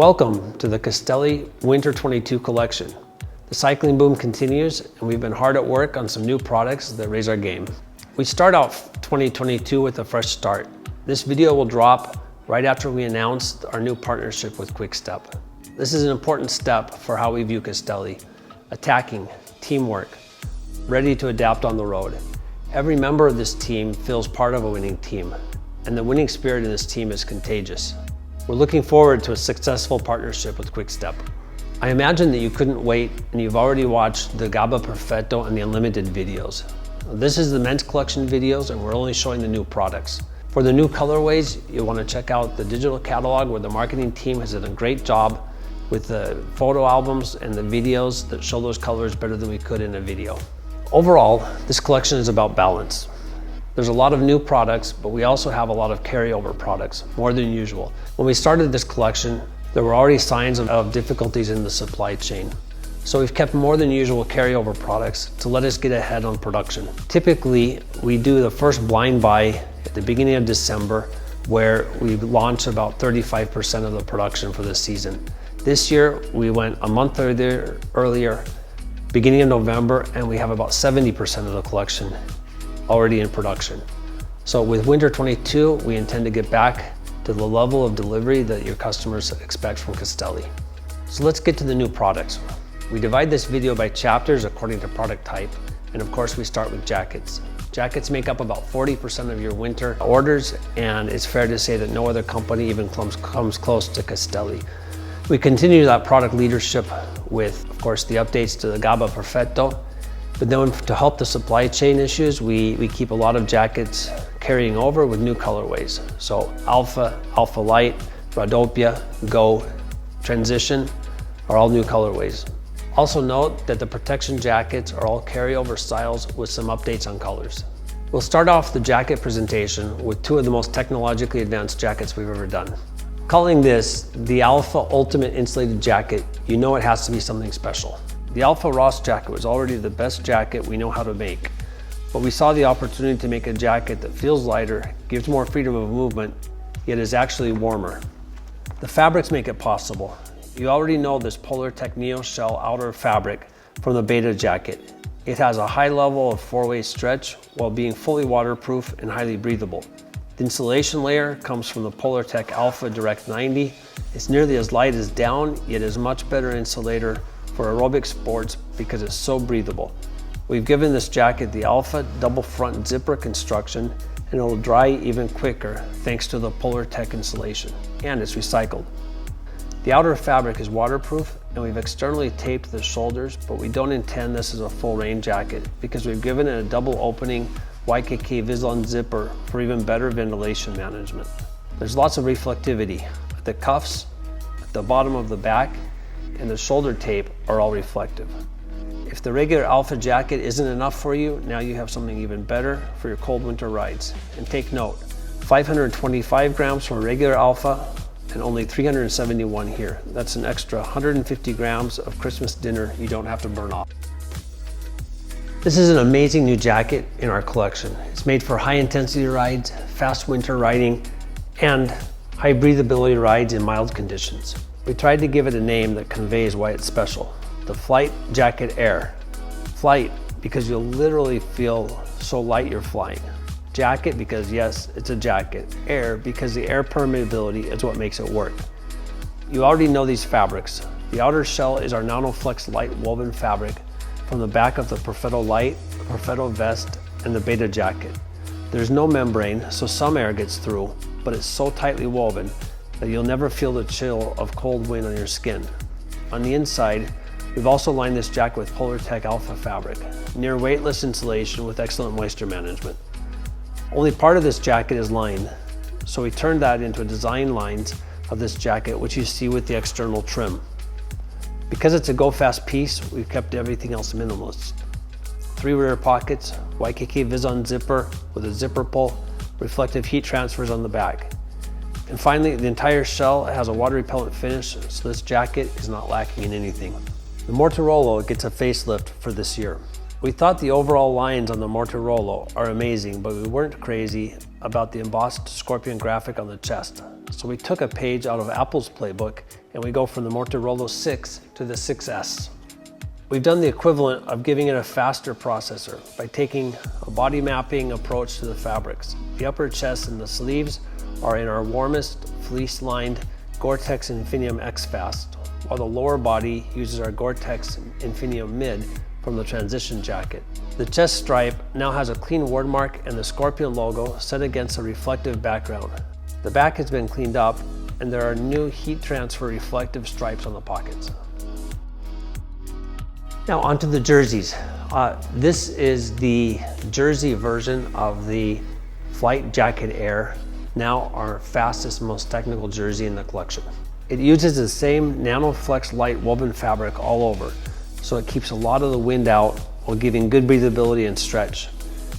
Welcome to the Castelli Winter 22 collection. The cycling boom continues and we've been hard at work on some new products that raise our game. We start out 2022 with a fresh start. This video will drop right after we announce our new partnership with Quick-Step. This is an important step for how we view Castelli. Attacking, teamwork, ready to adapt on the road. Every member of this team feels part of a winning team, and the winning spirit in this team is contagious. We're looking forward to a successful partnership with Quick-Step. I imagine that you couldn't wait and you've already watched the Gabba Perfetto and the Unlimited videos. This is the men's collection videos and we're only showing the new products. For the new colorways, you'll want to check out the digital catalog where the marketing team has done a great job with the photo albums and the videos that show those colors better than we could in a video. Overall, this collection is about balance. There's a lot of new products, but we also have a lot of carryover products, more than usual. When we started this collection, there were already signs of difficulties in the supply chain. So we've kept more than usual carryover products to let us get ahead on production. Typically, we do the first blind buy at the beginning of December, where we launch about 35% of the production for the season. This year, we went a month earlier, beginning of November, and we have about 70% of the collection already in production. So with Winter 22, we intend to get back to the level of delivery that your customers expect from Castelli. So let's get to the new products. We divide this video by chapters according to product type, and of course we start with jackets. Jackets make up about 40% of your winter orders, and it's fair to say that no other company even comes close to Castelli. We continue that product leadership with, of course, the updates to the Gabba Perfetto. But then to help the supply chain issues, we keep a lot of jackets carrying over with new colorways. So Alpha, Alpha Light, Rodopia, Go, Transition are all new colorways. Also note that the protection jackets are all carryover styles with some updates on colors. We'll start off the jacket presentation with two of the most technologically advanced jackets we've ever done. Calling this the Alpha Ultimate Insulated Jacket, you know it has to be something special. The Alpha Ross jacket was already the best jacket we know how to make, but we saw the opportunity to make a jacket that feels lighter, gives more freedom of movement, yet is actually warmer. The fabrics make it possible. You already know this Polartec Neo Shell outer fabric from the Beta jacket. It has a high level of four-way stretch while being fully waterproof and highly breathable. The insulation layer comes from the Polartec Alpha Direct 90. It's nearly as light as down, yet is much better insulator for aerobic sports because it's so breathable. We've given this jacket the Alpha double front zipper construction, and it'll dry even quicker thanks to the Polartec insulation, and it's recycled. The outer fabric is waterproof, and we've externally taped the shoulders, but we don't intend this as a full rain jacket because we've given it a double opening YKK Vislon zipper for even better ventilation management. There's lots of reflectivity. The cuffs, at the bottom of the back, and the shoulder tape are all reflective. If the regular Alpha jacket isn't enough for you, now you have something even better for your cold winter rides. And take note, 525 grams for regular Alpha and only 371 here. That's an extra 150 grams of Christmas dinner you don't have to burn off. This is an amazing new jacket in our collection. It's made for high intensity rides, fast winter riding, and high breathability rides in mild conditions. We tried to give it a name that conveys why it's special. The Flight Jacket Air. Flight, because you'll literally feel so light you're flying. Jacket, because yes, it's a jacket. Air, because the air permeability is what makes it work. You already know these fabrics. The outer shell is our NanoFlex light woven fabric from the back of the Perfetto Light, the Perfetto Vest, and the Beta jacket. There's no membrane, so some air gets through, but it's so tightly woven that you'll never feel the chill of cold wind on your skin. On the inside, we've also lined this jacket with Polartec Alpha fabric, near weightless insulation with excellent moisture management. Only part of this jacket is lined, so we turned that into design lines of this jacket, which you see with the external trim. Because it's a go fast piece, we've kept everything else minimalist. 3 rear pockets, YKK Vislon zipper with a zipper pull, reflective heat transfers on the back. And finally, the entire shell has a water repellent finish, so this jacket is not lacking in anything. The Mortarolo gets a facelift for this year. We thought the overall lines on the Mortirolo are amazing, but we weren't crazy about the embossed scorpion graphic on the chest. So we took a page out of Apple's playbook and we go from the Mortirolo 6 to the 6S. We've done the equivalent of giving it a faster processor by taking a body mapping approach to the fabrics. The upper chest and the sleeves are in our warmest fleece-lined Gore-Tex Infinium X-Fast, while the lower body uses our Gore-Tex Infinium Mid from the transition jacket. The chest stripe now has a clean word mark and the scorpion logo set against a reflective background. The back has been cleaned up and there are new heat transfer reflective stripes on the pockets. Now onto the jerseys. This is the jersey version of the Flight Jacket Air, now our fastest, most technical jersey in the collection. It uses the same NanoFlex light woven fabric all over, so it keeps a lot of the wind out while giving good breathability and stretch.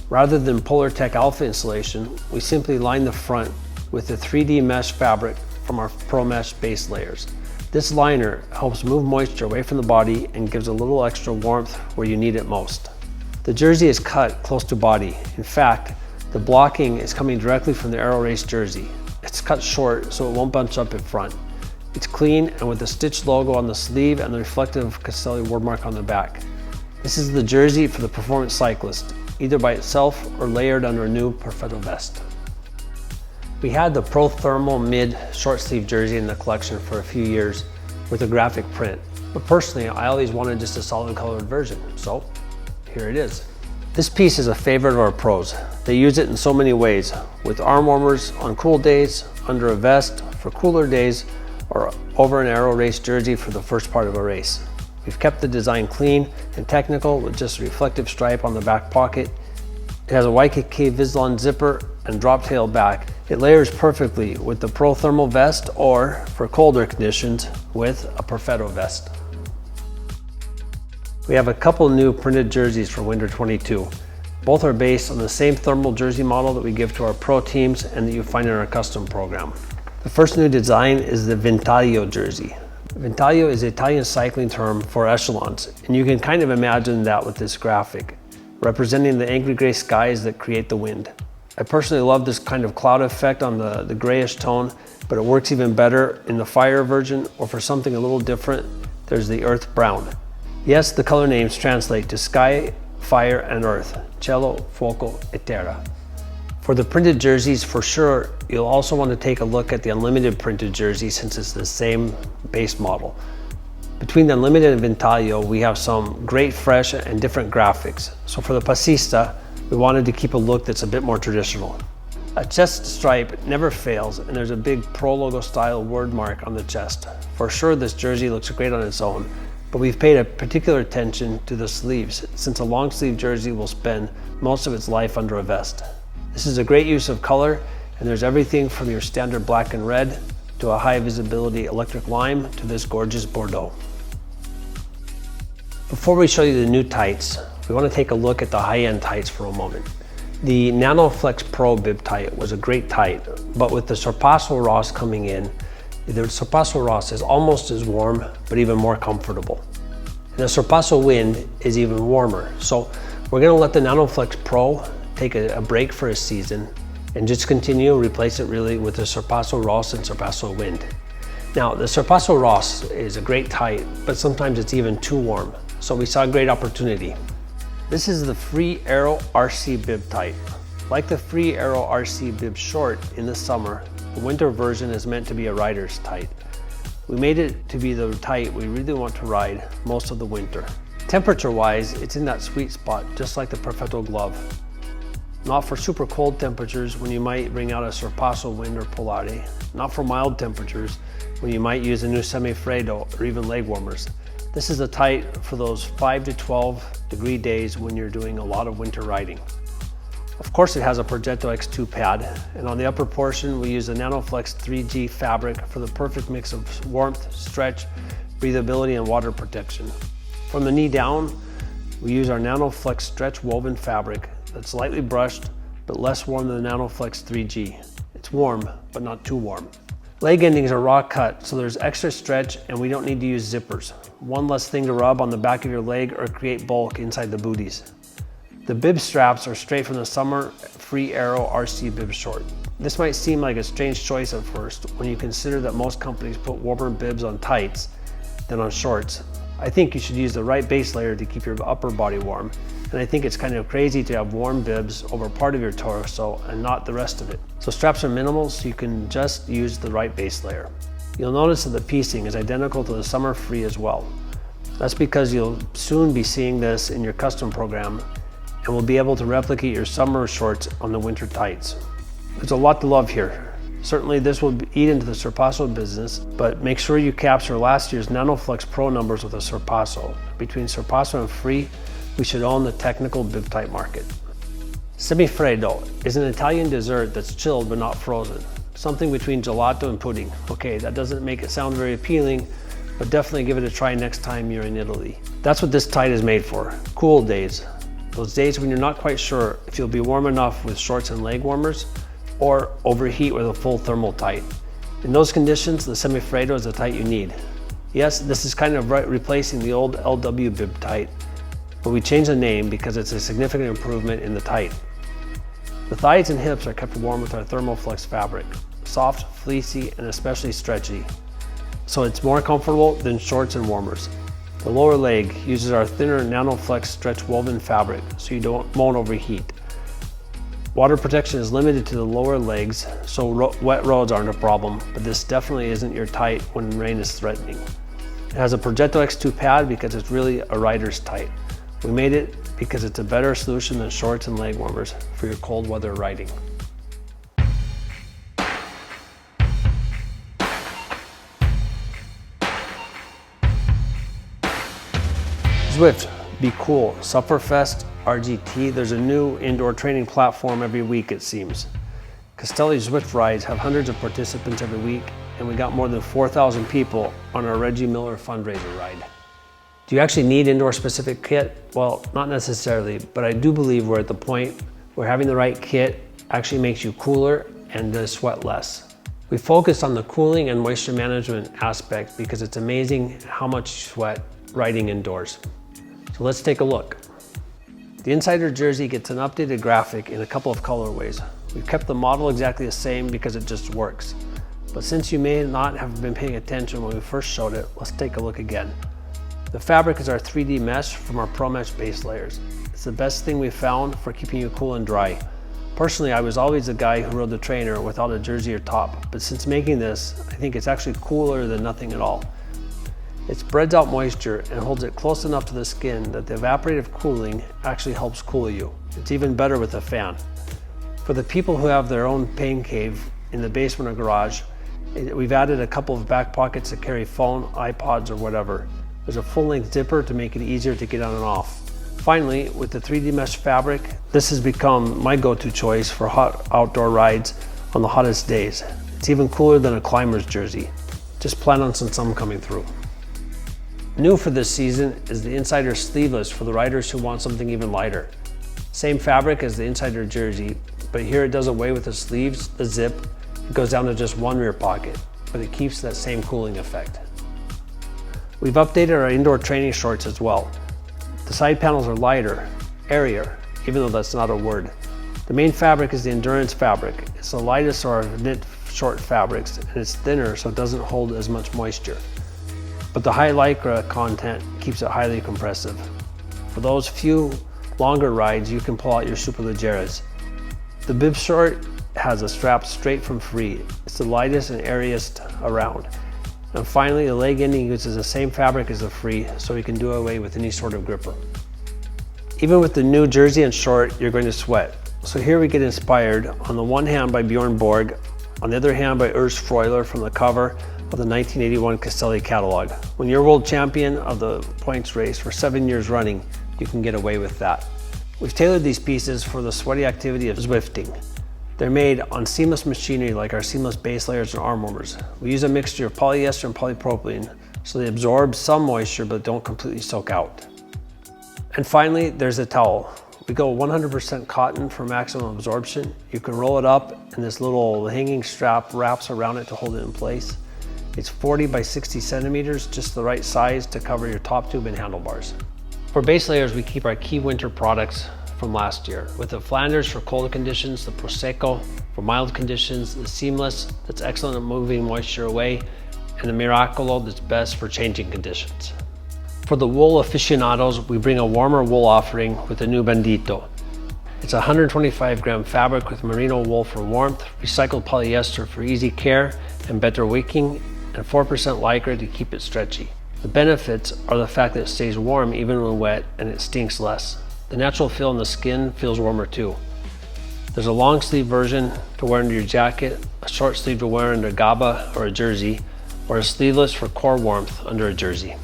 Rather than Polartec Alpha insulation, we simply line the front with the 3D mesh fabric from our Pro Mesh base layers. This liner helps move moisture away from the body and gives a little extra warmth where you need it most. The jersey is cut close to body. In fact, the blocking is coming directly from the Aero Race jersey. It's cut short so it won't bunch up in front. It's clean and with the stitched logo on the sleeve and the reflective Castelli wordmark on the back. This is the jersey for the performance cyclist, either by itself or layered under a new Perfetto vest. We had the Pro Thermal Mid short sleeve jersey in the collection for a few years with a graphic print, but personally I always wanted just a solid colored version, so here it is. This piece is a favorite of our pros. They use it in so many ways, with arm warmers on cool days, under a vest for cooler days, or over an Aero Race jersey for the first part of a race. We've kept the design clean and technical with just a reflective stripe on the back pocket. It has a YKK Vislon zipper and drop tail back. It layers perfectly with the Pro Thermal vest or, for colder conditions, with a Perfetto vest. We have a couple new printed jerseys for Winter 22. Both are based on the same thermal jersey model that we give to our pro teams and that you find in our custom program. The first new design is the Ventaglio jersey. Ventaglio is the Italian cycling term for echelons, and you can kind of imagine that with this graphic, representing the angry gray skies that create the wind. I personally love this kind of cloud effect on the grayish tone, but it works even better in the fire version, or for something a little different, there's the earth brown. Yes, the color names translate to sky, fire, and earth, cielo, fuoco, e terra. For the printed jerseys, for sure, you'll also want to take a look at the Unlimited printed jersey since it's the same base model. Between the Unlimited and Ventaglio, we have some great fresh and different graphics. So for the Passista, we wanted to keep a look that's a bit more traditional. A chest stripe never fails, and there's a big Pro logo style word mark on the chest. For sure, this jersey looks great on its own, but we've paid a particular attention to the sleeves since a long sleeve jersey will spend most of its life under a vest. This is a great use of color, and there's everything from your standard black and red to a high visibility electric lime to this gorgeous Bordeaux. Before we show you the new tights, we want to take a look at the high-end tights for a moment. The NanoFlex Pro bib tight was a great tight, but with the Sorpasso Ross coming in, the Sorpasso Ross is almost as warm, but even more comfortable. And the Sorpasso Wind is even warmer. So we're going to let the NanoFlex Pro take a break for a season and just replace it really with the Sorpasso Ross and Sorpasso Wind. Now, the Sorpasso Ross is a great tight, but sometimes it's even too warm. So we saw a great opportunity. This is the Free Aero RC bib tight. Like the Free Aero RC bib short in the summer, the winter version is meant to be a rider's tight. We made it to be the tight we really want to ride most of the winter. Temperature-wise, it's in that sweet spot, just like the Perfetto glove. Not for super cold temperatures when you might bring out a Sorpasso Wind or Polare. Not for mild temperatures when you might use a new Semifreddo or even leg warmers. This is a tight for those 5 to 12 degree days when you're doing a lot of winter riding. Of course, it has a Progetto X2 pad, and on the upper portion we use the NanoFlex 3G fabric for the perfect mix of warmth, stretch, breathability, and water protection. From the knee down, we use our NanoFlex stretch woven fabric that's lightly brushed but less warm than the NanoFlex 3G. It's warm, but not too warm. Leg endings are raw cut, so there's extra stretch and we don't need to use zippers. One less thing to rub on the back of your leg or create bulk inside the booties. The bib straps are straight from the Summer Free Aero RC bib short. This might seem like a strange choice at first when you consider that most companies put warmer bibs on tights than on shorts. I think you should use the right base layer to keep your upper body warm, and I think it's kind of crazy to have warm bibs over part of your torso and not the rest of it. So straps are minimal, so you can just use the right base layer. You'll notice that the piecing is identical to the Summer Free as well. That's because you'll soon be seeing this in your custom program and will be able to replicate your summer shorts on the winter tights. There's a lot to love here. Certainly this will eat into the Sorpasso business, but make sure you capture last year's NanoFlex Pro numbers with a Sorpasso. Between Sorpasso and Free, we should own the technical bib tight market. Semifreddo is an Italian dessert that's chilled but not frozen. Something between gelato and pudding. Okay, that doesn't make it sound very appealing, but definitely give it a try next time you're in Italy. That's what this tight is made for, cool days. Those days when you're not quite sure if you'll be warm enough with shorts and leg warmers, or overheat with a full thermal tight. In those conditions, the Semifreddo is the tight you need. Yes, this is kind of replacing the old LW bib tight, but we changed the name because it's a significant improvement in the tight. The thighs and hips are kept warm with our Thermoflex fabric, soft, fleecy, and especially stretchy. So it's more comfortable than shorts and warmers. The lower leg uses our thinner NanoFlex stretch woven fabric so you won't overheat. Water protection is limited to the lower legs, so wet roads aren't a problem, but this definitely isn't your tight when rain is threatening. It has a Progetto X2 pad because it's really a rider's tight. We made it because it's a better solution than shorts and leg warmers for your cold weather riding. Zwift, be cool, Sufferfest, RGT, there's a new indoor training platform every week it seems. Castelli Zwift rides have hundreds of participants every week, and we got more than 4,000 people on our Reggie Miller fundraiser ride. Do you actually need indoor specific kit? Well, not necessarily, but I do believe we're at the point where having the right kit actually makes you cooler and sweat less. We focus on the cooling and moisture management aspect because it's amazing how much you sweat riding indoors. So let's take a look. The Insider jersey gets an updated graphic in a couple of colorways. We've kept the model exactly the same because it just works. But since you may not have been paying attention when we first showed it, let's take a look again. The fabric is our 3D mesh from our Pro Mesh base layers. It's the best thing we've found for keeping you cool and dry. Personally, I was always the guy who rode the trainer without a jersey or top, but since making this, I think it's actually cooler than nothing at all. It spreads out moisture and holds it close enough to the skin that the evaporative cooling actually helps cool you. It's even better with a fan. For the people who have their own pain cave in the basement or garage, we've added a couple of back pockets to carry phone, iPods, or whatever. There's a full-length zipper to make it easier to get on and off. Finally, with the 3D mesh fabric, this has become my go-to choice for hot outdoor rides on the hottest days. It's even cooler than a climber's jersey. Just plan on some sun coming through. New for this season is the Insider sleeveless for the riders who want something even lighter. Same fabric as the Insider jersey, but here it does away with the sleeves, the zip. It goes down to just one rear pocket, but it keeps that same cooling effect. We've updated our indoor training shorts as well. The side panels are lighter, airier, even though that's not a word. The main fabric is the Endurance fabric. It's the lightest of our knit short fabrics, and it's thinner so it doesn't hold as much moisture. But the high Lycra content keeps it highly compressive. For those few longer rides, you can pull out your Superleggeras. The bib short has a strap straight from Free. It's the lightest and airiest around. And finally, the leg ending uses the same fabric as the Free, so you can do away with any sort of gripper. Even with the new jersey and short, you're going to sweat. So here we get inspired on the one hand by Bjorn Borg, on the other hand by Urs Freuler from the cover of the 1981 Castelli catalog. When you're world champion of the points race for 7 years running, you can get away with that. We've tailored these pieces for the sweaty activity of Zwifting. They're made on seamless machinery like our seamless base layers and arm warmers. We use a mixture of polyester and polypropylene so they absorb some moisture but don't completely soak out. And finally, there's a towel. We go 100% cotton for maximum absorption. You can roll it up and this little hanging strap wraps around it to hold it in place. It's 40 by 60 centimeters, just the right size to cover your top tube and handlebars. For base layers, we keep our key winter products from from last year, with the Flanders for cold conditions, the Prosecco for mild conditions, the Seamless that's excellent at moving moisture away, and the Miracolo that's best for changing conditions. For the wool aficionados, we bring a warmer wool offering with the new Bandito. It's a 125 gram fabric with merino wool for warmth, recycled polyester for easy care and better wicking, and 4% lycra to keep it stretchy. The benefits are the fact that it stays warm even when wet and it stinks less. The natural feel in the skin feels warmer too. There's a long sleeve version to wear under your jacket, a short sleeve to wear under a gaba or a jersey, or a sleeveless for core warmth under a jersey.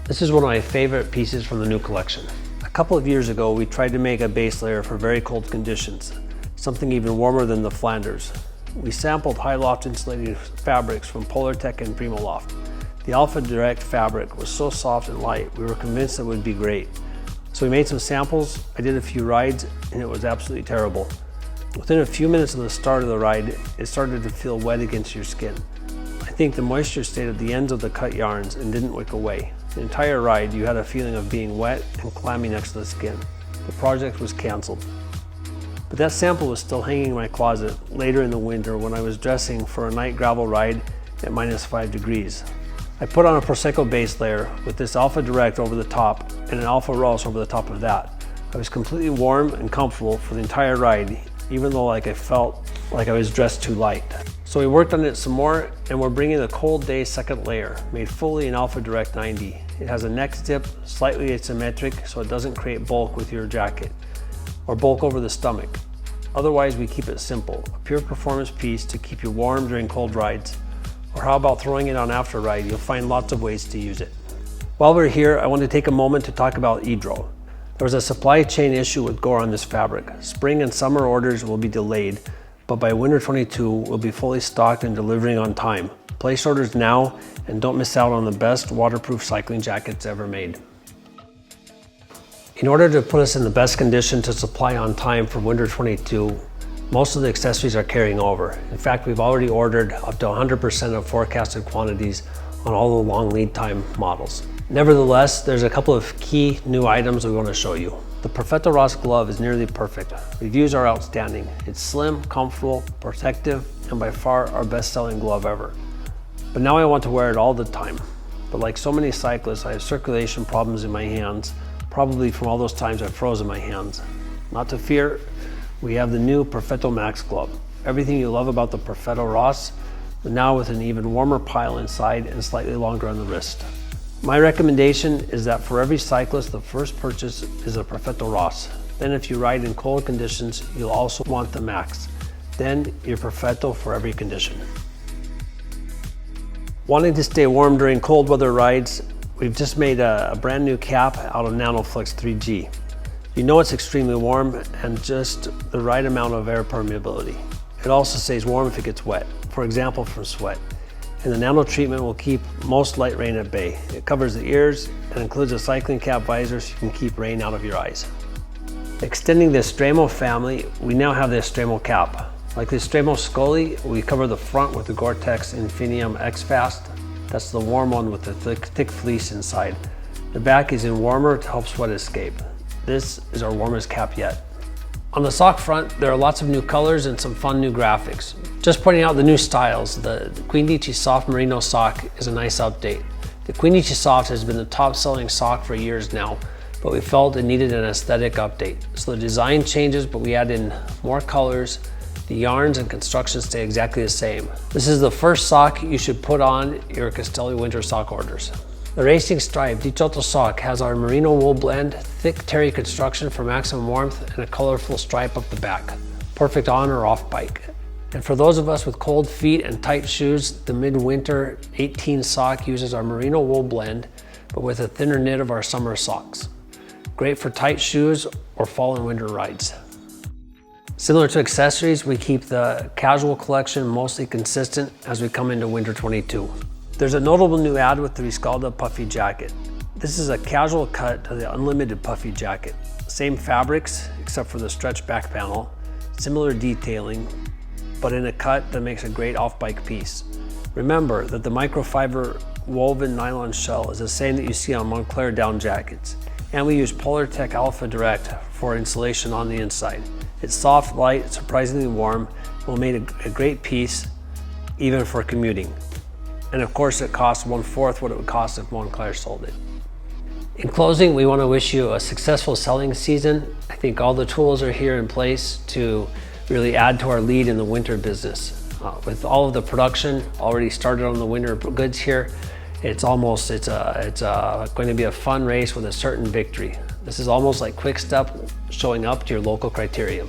This is one of my favorite pieces from the new collection. A couple of years ago, we tried to make a base layer for very cold conditions, something even warmer than the Flanders. We sampled high loft insulating fabrics from Polartec and Primaloft. The Alpha Direct fabric was so soft and light, we were convinced it would be great. So we made some samples, I did a few rides, and it was absolutely terrible. Within a few minutes of the start of the ride, it started to feel wet against your skin. I think the moisture stayed at the ends of the cut yarns and didn't wick away. The entire ride, you had a feeling of being wet and clammy next to the skin. The project was canceled. But that sample was still hanging in my closet later in the winter when I was dressing for a night gravel ride at -5 degrees. I put on a Prosecco base layer with this Alpha Direct over the top and an Alpha Ross over the top of that. I was completely warm and comfortable for the entire ride, even though I felt like I was dressed too light. So we worked on it some more, and we're bringing the Cold Day second layer, made fully in Alpha Direct 90. It has a neck zip, slightly asymmetric, so it doesn't create bulk with your jacket, or bulk over the stomach. Otherwise, we keep it simple, a pure performance piece to keep you warm during cold rides. Or how about throwing it on after a ride? You'll find lots of ways to use it. While we're here, I want to take a moment to talk about Idro. There was a supply chain issue with Gore on this fabric. Spring and summer orders will be delayed, but by winter 22, we'll be fully stocked and delivering on time. Place orders now and don't miss out on the best waterproof cycling jackets ever made. In order to put us in the best condition to supply on time for winter 22, most of the accessories are carrying over. In fact, we've already ordered up to 100% of forecasted quantities on all the long lead time models. Nevertheless, there's a couple of key new items we want to show you. The Perfetto Ross glove is nearly perfect. Reviews are outstanding. It's slim, comfortable, protective, and by far our best-selling glove ever. But now I want to wear it all the time. But like so many cyclists, I have circulation problems in my hands, probably from all those times I've frozen my hands. Not to fear, we have the new Perfetto Max glove. Everything you love about the Perfetto Ross, but now with an even warmer pile inside and slightly longer on the wrist. My recommendation is that for every cyclist, the first purchase is a Perfetto Ross. Then if you ride in cold conditions, you'll also want the Max. Then your Perfetto for every condition. Wanting to stay warm during cold weather rides, we've just made a brand new cap out of NanoFlex 3G. You know it's extremely warm and just the right amount of air permeability. It also stays warm if it gets wet, for example from sweat. And the nano treatment will keep most light rain at bay. It covers the ears and includes a cycling cap visor so you can keep rain out of your eyes. Extending the Estremo family, we now have the Estremo cap. Like the Estremo Scoli, we cover the front with the Gore-Tex Infinium X-Fast. That's the warm one with the thick fleece inside. The back is in warmer to help sweat escape. This is our warmest cap yet. On the sock front, there are lots of new colors and some fun new graphics. Just pointing out the new styles, the Quindici Soft Merino sock is a nice update. The Quindici Soft has been the top selling sock for years now, but we felt it needed an aesthetic update. So the design changes, but we add in more colors. The yarns and construction stay exactly the same. This is the first sock you should put on your Castelli winter sock orders. The Racing Stripe Diciotto sock has our merino wool blend, thick terry construction for maximum warmth, and a colorful stripe up the back. Perfect on or off bike. And for those of us with cold feet and tight shoes, the midwinter 18 sock uses our merino wool blend, but with a thinner knit of our summer socks. Great for tight shoes or fall and winter rides. Similar to accessories, we keep the casual collection mostly consistent as we come into winter 22. There's a notable new ad with the Riscalda puffy jacket. This is a casual cut to the unlimited puffy jacket. Same fabrics, except for the stretch back panel, similar detailing, but in a cut that makes a great off-bike piece. Remember that the microfiber woven nylon shell is the same that you see on Moncler down jackets. And we use Polartec Alpha Direct for installation on the inside. It's soft, light, surprisingly warm, will make a great piece even for commuting. And of course it costs 1/4 what it would cost if Montclair sold it. In closing, we want to wish you a successful selling season. I think all the tools are here in place to really add to our lead in the winter business. With all of the production already started on the winter goods here, it's going to be a fun race with a certain victory. This is almost like Quick Step showing up to your local Criterium.